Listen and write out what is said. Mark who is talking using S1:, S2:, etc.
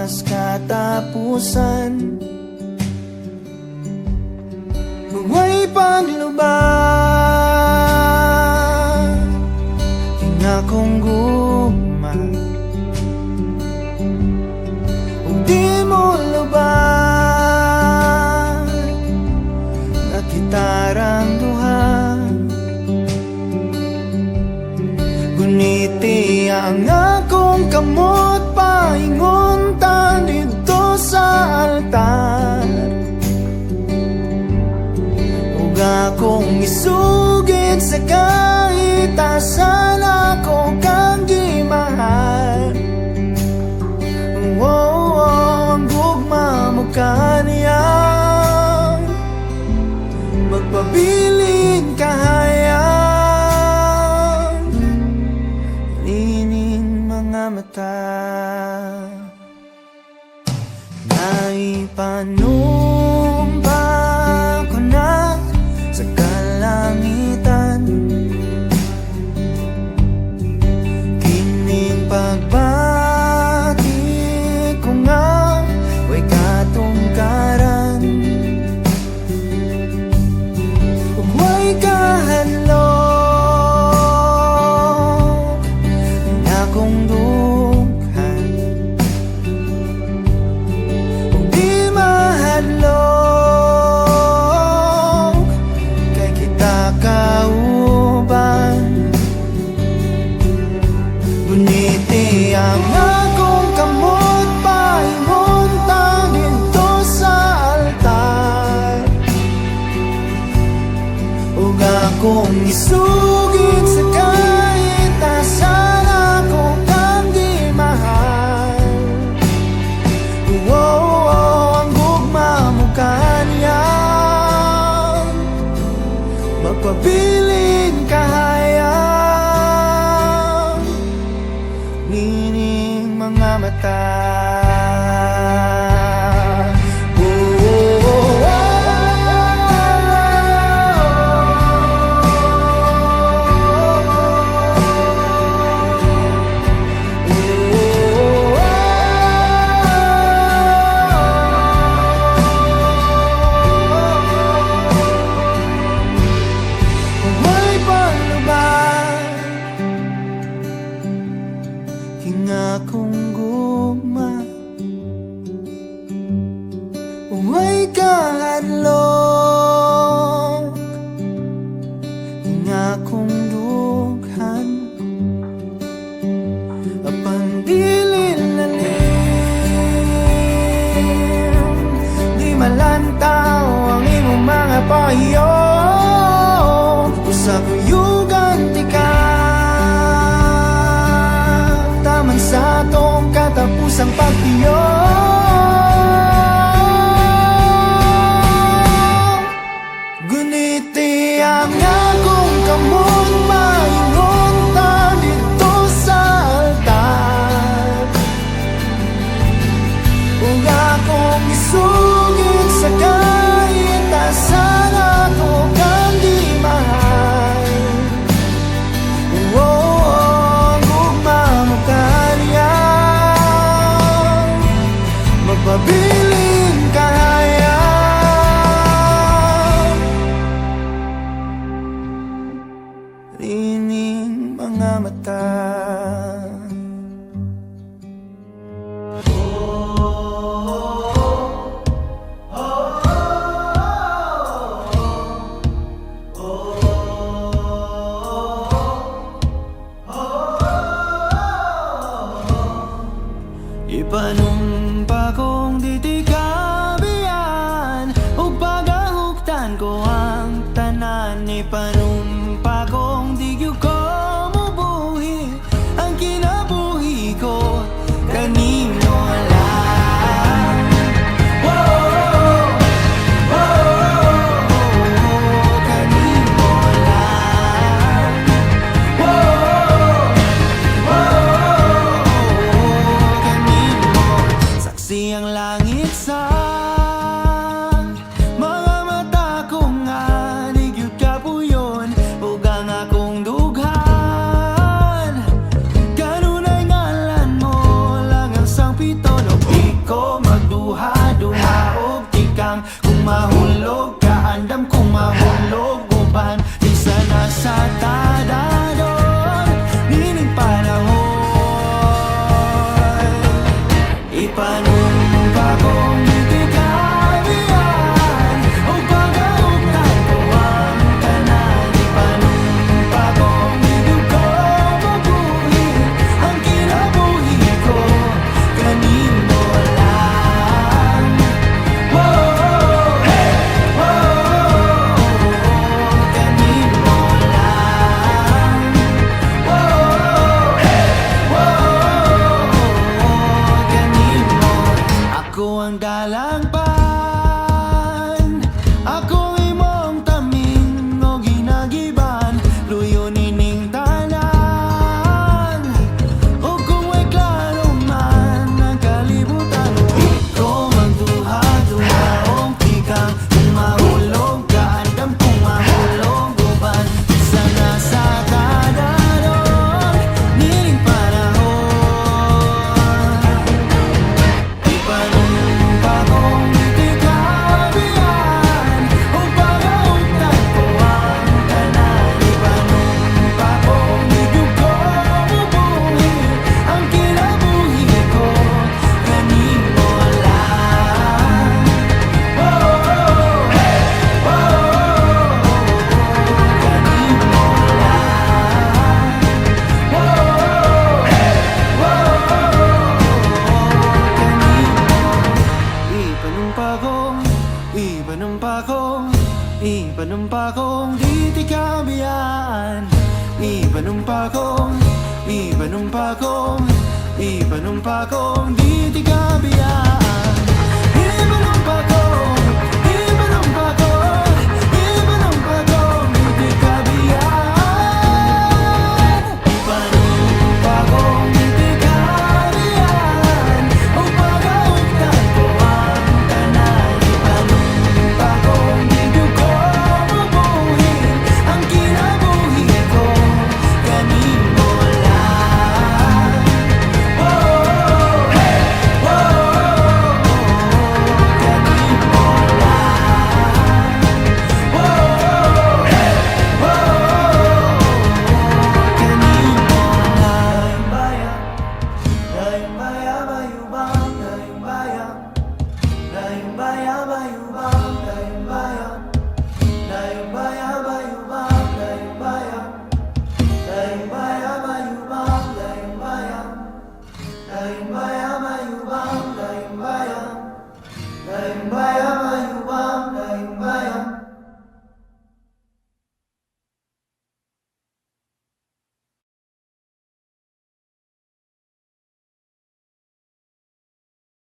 S1: wakas katapusan. Buhay paglubag, hinga kong gugma, kung di mo lubag na kitarang duha. Guniti ang akong kamot, painguntan dito sa altar. Huwag akong isugid sa kahit asan ako kang gimahal. Ang gugma mo kaniyang magpabiling kahayang lining mga mata. Naipanumpa ko na sa kalangitan, kining pagbati ko nga way katungkaran. Huwag kahadlok na akong dughan, kung di mahadlok kay kita kauban. Guniti ang akong kamot, pahingunta dito sa altar. Huwag akong isugid sa kahit asan ako kang di mahal. Ang gugma mo kaniyang magpabiling kahayang lining mga mata. Huwag palubag, hinga kong gugma, huwag kahadlok, hinga kong dughan. Apan dili lalim, di malantaw ang imong mga pahiyo. Sa kuyugan tika, taman sa atong katapusang pagtiyo. Guniti ang akong kamot, maingunta dito sa altar. Huwag akong isugid sa kahit asan ako kang di mahal. Ang gugma mo kaniyang magpabiling kahayang lining mga mata. Ipanumpa kong ditikabian, ug pagahuktan ko ang tanan. Ipanumpa kong di gyud ko mubuhi ang kinabuhi ko kanimo lang. Kanimo lang. Kanimo sa mandalangpan. Ako imong taming o ginagiban, luyo nining tanan. O kung may klaro man ang kalibutan, ikaw magduha-duhaong tikang. Kung mahulog ka, andam kung mahulog uban. Sana sa tadaron, nining panahon. Di pa nung bagong itikabihan, o pagkauntan ko ang tanan. Di pa nung bagong idugo mubuhi, ang kinabuhi ko kanimo lang. Oh, hey, kanimo lang. Ipanumpakong di tikabihan. Ipanumpakong di